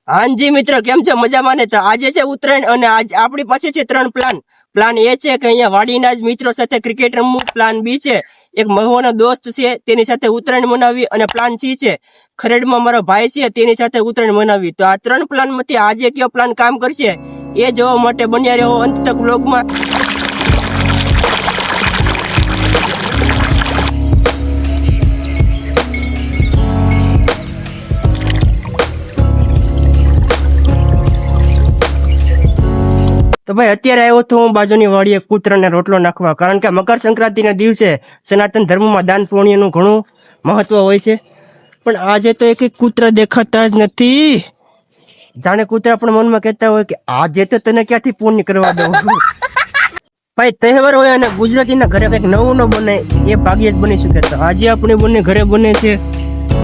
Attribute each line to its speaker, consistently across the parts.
Speaker 1: હાજી મિત્રો, કેમ છે? મજામાં ને? તો આજે છે ઉત્તરાયણ અને આજ આપણી પાસે છે 3 પ્લાન. પ્લાન એ છે કે અહીંયા વાડીના જ મિત્રો સાથે ક્રિકેટ રમવું. પ્લાન બી છે એક મહુવાનો દોસ્ત છે તેની સાથે ઉત્તરાયણ મનાવી. અને પ્લાન સી છે ખરેડમાં મારો ભાઈ છે તેની સાથે ઉત્તરાયણ મનાવી. તો આ 3 પ્લાન માંથી આજે કયો પ્લાન કામ કરશે એ જોવા માટે બન્યા રહો અંત તક વ્લોગમાં. તો ભાઈ અત્યારે આવ્યો તો હું બાજુની વાડીએ કૂતરાને રોટલો નાખવા, કારણ કે મકર સંક્રાંતિના દિવસે સનાતન ધર્મમાં દાન પુણ્યનું ઘણું મહત્વ હોય છે. પણ આજે તો એક કૂતરા દેખાતા જ નથી. જાણે કૂતરા પણ મનમાં કહેતા હોય કે આજે તો તને ક્યાંથી પુણ્ય કરવા દઉં. ભાઈ તહેવાર હોય અને ગુજરાતીના ઘરે કંઈક નવું ન બને એ ભાગ્યે જ બની શકે. તો આજે આપણે બંને ઘરે બને છે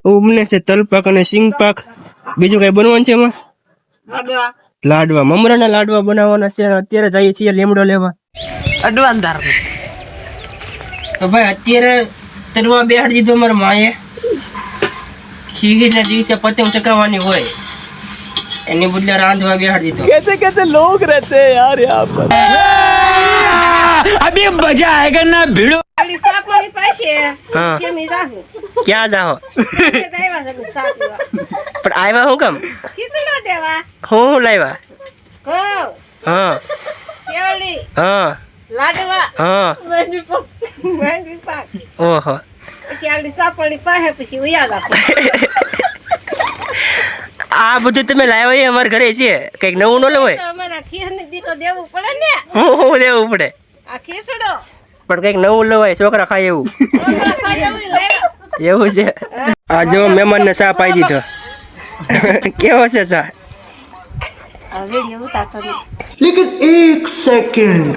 Speaker 1: બને છે તલપાક અને સિંગપાક. બીજું કઈ બનવાનું છે એમાં? લાડવા, મમરાના લાડવા બનાવવાના છે. અત્યારે જઈએ છીએ લીમડો લેવા.
Speaker 2: અડવાંધાર
Speaker 1: તો ભાઈ અત્યારે તરવા બેહાડી દીધો મારા માએ. ખીરના દિવસે પતંગ ચકાવવાની હોય એની બદલે રાંધવા બેહાડી દીધો.
Speaker 2: कैसे कैसे लोग रहते हैं यार यहाँ पर अभी मजा आएगा ना भिड़ो.
Speaker 1: હા ક્યાં જાઓ? પણ આવ્યા હું કામ? હું લાવ્યા? હા હા હા. ઓહો. આ બધું તમે લાવ્યા એ અમારા ઘરે છે. કઈક નવું ન લેવાય? હું દેવું પડે પણ કઈક નવું લેવાય, છોકરા ખાય એવું. એવું છે. આ જો મહેમાન ને ચા પાઈ દીધો. કેવો છે ચા? લેકિન એક સેકન્ડ.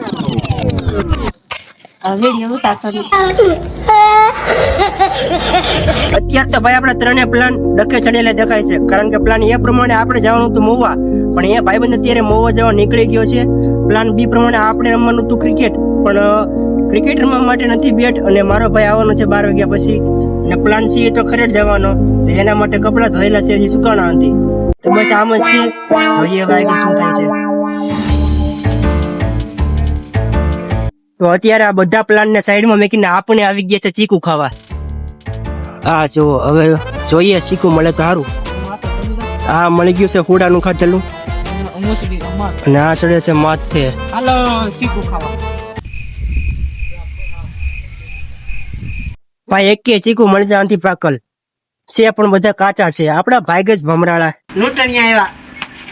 Speaker 1: અત્યારે તો ભાઈ આપણા 3 પ્લાન ડકે ચડેલા દેખાય છે, કારણ કે પ્લાન એ પ્રમાણે આપણે જવાનું હતું મહુવા, પણ એ ભાઈબંધ અત્યારે મહુવા જવા નીકળી ગયો છે. પ્લાન બી પ્રમાણે આપણે રમવાનું હતું ક્રિકેટ, પણ ક્રિકેટ રમવા માટે નથી બેટ, અને મારો ભાઈ આવવાનો છે 12 વાગ્યા પછી. અને પ્લાન સી તો ખરેડ જવાનો, તો એના માટે કપડાં ધોયેલા છે, હજી સુકાણા નથી. તો બસ આમ જ છે, જોઈએ હવે આગળ શું થાય છે. તો અત્યારે આ બધા પ્લાન ને સાઈડમાં મૂકીને આપણે આવી ગયા છે ચીકુ ખાવા. આ જો હવે જોઈએ ચીકુ મળે તો સારું. આ મળી ગયું છે હુડાનું ખાધેલું, અને આ ચડે છે માથે.
Speaker 2: હાલો ચીકુ ખાવા.
Speaker 1: ભાઈ એકે ચીકુ મળી જાય આથી પાકલ છે, પણ બધા કાચા છે. આપડા ભાઈ જ ભમરાળા.
Speaker 2: લૂંટણીયા આવ્યા.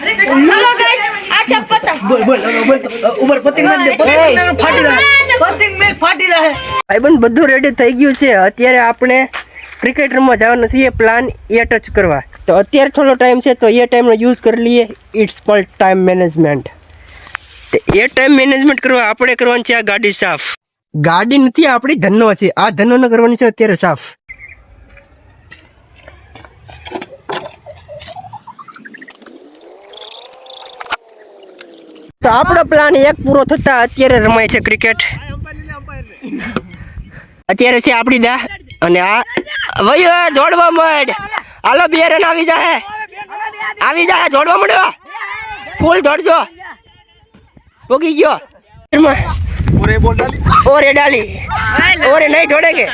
Speaker 3: हेलो गाइस, अच्छा पतंग
Speaker 2: બોલ બોલ બોલ ઉપર પતંગ માર દે. પતંગ ફાટી રહે, પતંગ મે ફાટી રહે.
Speaker 1: ભાઈબંધ બધું રેડી થઈ ગયું છે. અત્યારે આપણે ક્રિકેટ રમવા જવાનું છે, પ્લાન એ ટચ કરવા. તો અત્યારે થોડો ટાઈમ છે, તો એ ટાઈમનો યુઝ કરી લઈએ. It's called time management. એ ટાઈમ મેનેજમેન્ટ કરવા આપણે કરવાની છે આ ગાડી સાફ. ગાડી નથી આપણી, ધનનો છે. આ ધનનો કરવાની છે અત્યારે સાફ. તો આપણો પ્લાન એક પૂરો થતા અત્યારે રમાય છે ક્રિકેટ. અત્યારે છે આપણી દા, અને આ વયો જોડવા માંડ. હાલો 2 રન આવી જાય, આવી જાય, જોડવા માંડ્યો. ફૂલ દોડજો. પોગી ગયો.
Speaker 2: ઓરે બોલ ડાલી,
Speaker 1: ઓરે ડાલી, ઓરે નહીં જોડેગે.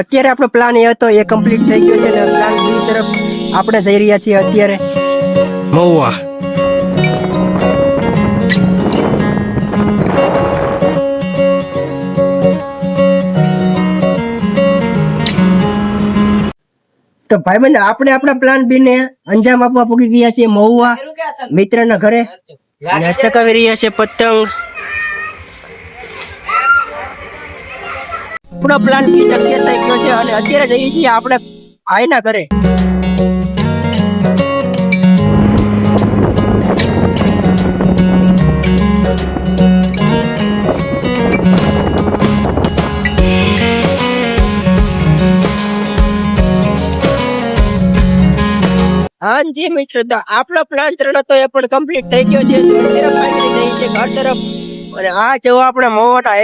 Speaker 1: અત્યારે આપણો પ્લાન એ હતો, એ કમ્પ્લીટ થઈ ગયો છે. અને પ્લાન બી તરફ આપણે જઈ રહ્યા છીએ અત્યારે મહુવા. તો ભાઈબંધ આપણે આપણા પ્લાન બી ને અંજામ આપવા પૂગી ગયા છીએ મહુવા મિત્રના ઘરે, અને ચકાવી રહ્યા છે પતંગ. પૂરો પ્લાન બી સક્સેસ થઈ ગયો છે, અને અત્યારે જઈએ છીએ આપણે ભાઈના ઘરે. હાજી મિત્રો, તો આપણો પ્લાન 3 હતો એ પણ કમ્પ્લીટ થઈ ગયો છે. ઘર તરફ, અને આ જેવો આપણે મોટા